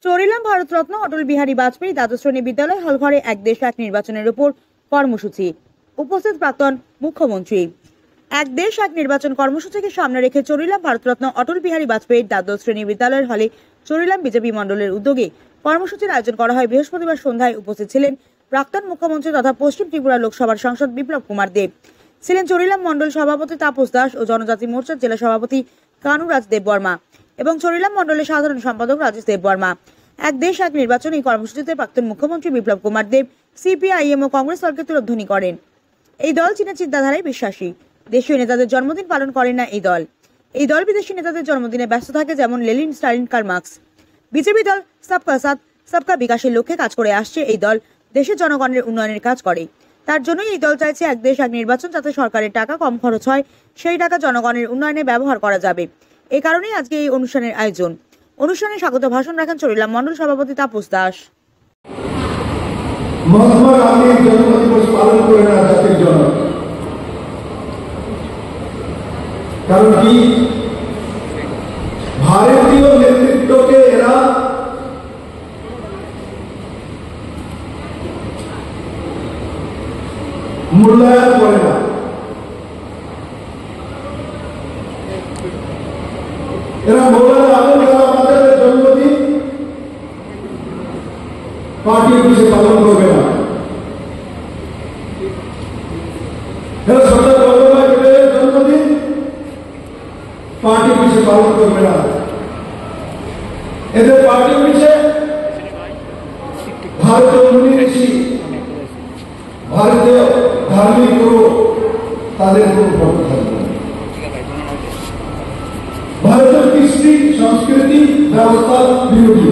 চরিলাম ভারতরত্ন অটল বিহারী বাজপেয়ী দ্বাদশ শ্রেণী বিদ্যালয় হলঘরে এক দেশ এক নির্বাচনের উপর কর্মসূচি। উপস্থিত প্রাক্তন মুখ্যমন্ত্রী। এক দেশ এক নির্বাচন কর্মসূচিকে সামনে রেখে চরিলাম ভারতরত্ন অটল বিহারী বাজপেয়ীর দ্বাদশ শ্রেণী বিদ্যালয়ের হলে চরিলাম বিজেপি মণ্ডলের উদ্যোগে কর্মসূচির আয়োজন করা হয়। বৃহস্পতিবার সন্ধ্যায় উপস্থিত ছিলেন প্রাক্তন মুখ্যমন্ত্রী তথা পশ্চিম ত্রিপুরা লোকসভার সাংসদ বিপ্লব কুমার দেব, ছিলেন চরিলাম মণ্ডল সভাপতি তাপস দাস ও জনজাতি মোর্চার জেলা সভাপতি কানুরাজ দেববর্মা এবং চরিলাম মণ্ডলের সাধারণ সম্পাদক রাজেশ দেববর্মা। এক দেশ এক নির্বাচন এই কর্মসূচিতে প্রাক্তন মুখ্যমন্ত্রী বিপ্লব কুমার দেব সিপিআইএম ও কংগ্রেস দলকে তুলোধ্বনি করেন। এই দল চীনের চিন্তাধারায় বিশ্বাসী। দেশীয় নেতাদের জন্মদিন পালন করেন না এই দল বিদেশি নেতাদের জন্মদিনে ব্যস্ত থাকে, যেমন Lenin, Stalin, Karl Marx. BJP দল সবকা সাথ সবকা বিকাশের লক্ষ্যে কাজ করে আসছে। এই দল দেশের জনগণের উন্নয়নের কাজ করে। তার জন্যই এই দল চাইছে এক দেশ এক নির্বাচন, যাতে সরকারের টাকা কম খরচ হয়, সেই টাকা জনগণের উন্নয়নে ব্যবহার করা যাবে। এই কারণেই আজকে এই অনুষ্ঠানের আয়োজন। অনুষ্ঠানে স্বাগত ভাষণ রাখেন চরিলাম মণ্ডল সভাপতি তাপস দাস। মহাত্মা গান্ধীর জন্মদিবস পালন করে না জাতির জন্য, কারণ কি ভারতীয় নেতৃত্বকে এরা মূল্যায়ন করে না। এরা মৌলানা আবুল কালাম আজাদের জন্মদিন পার্টি অফিসে পালন করবে না। এরা সর্দার বল্লভভাই প্যাটেলের জন্মদিন পার্টি অফিসে পালন করবে না। এদের পার্টি অফিসে ভারতীয় মুনি ঋষি, ভারতীয় ধার্মিক গুরু, তাদের কোনো ফটো থাকবে। ভারতের কৃষ্টি সংস্কৃতি ব্যবস্থার বিরোধী।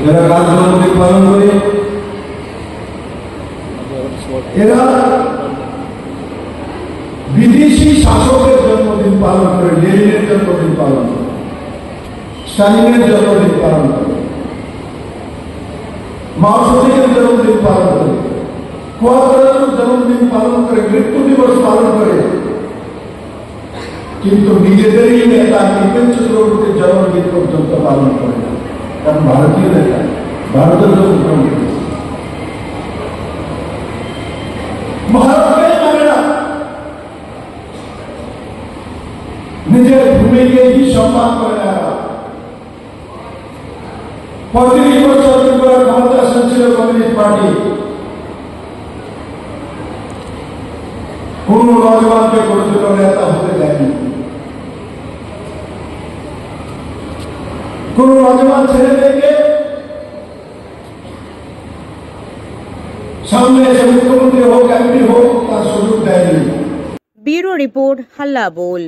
এরা কার জন্মদিন পালন করে? এরা বিদেশি শাসকের জন্মদিন পালন করে, লেনিনের জন্মদিন পালন করে, স্টালিনের জন্মদিন পালন করে, মাও সেতুংয়ের জন্মদিন পালন করে, কোয়াদ্রাচুর জন্মদিন পালন করে, মৃত্যু দিবস পালন করে, কিন্তু নিজেদেরই নেতা কৃপেন চক্রবর্তীর জন্মদিন পর্যন্ত পালন করে না। কারণ ভারতীয় নেতা, ভারতের জন্মদিন ভারতকে মানে না, নিজের ভূমিকে কি সম্মান করে না। 35 বছর ত্রিপুরার ক্ষমতাসীন ছিল কমিউনিস্ট পার্টি। কোন নজওয়ানকে পরিচিত নেতা হতে দেয়নি। কোন নজওয়ান ছেলে মেয়েকে সামনে এসে মুখ্যমন্ত্রী হোক, এমপি হোক, তার সুযোগ দেয়নি। ব্যুরো রিপোর্ট, হাল্লা বোল।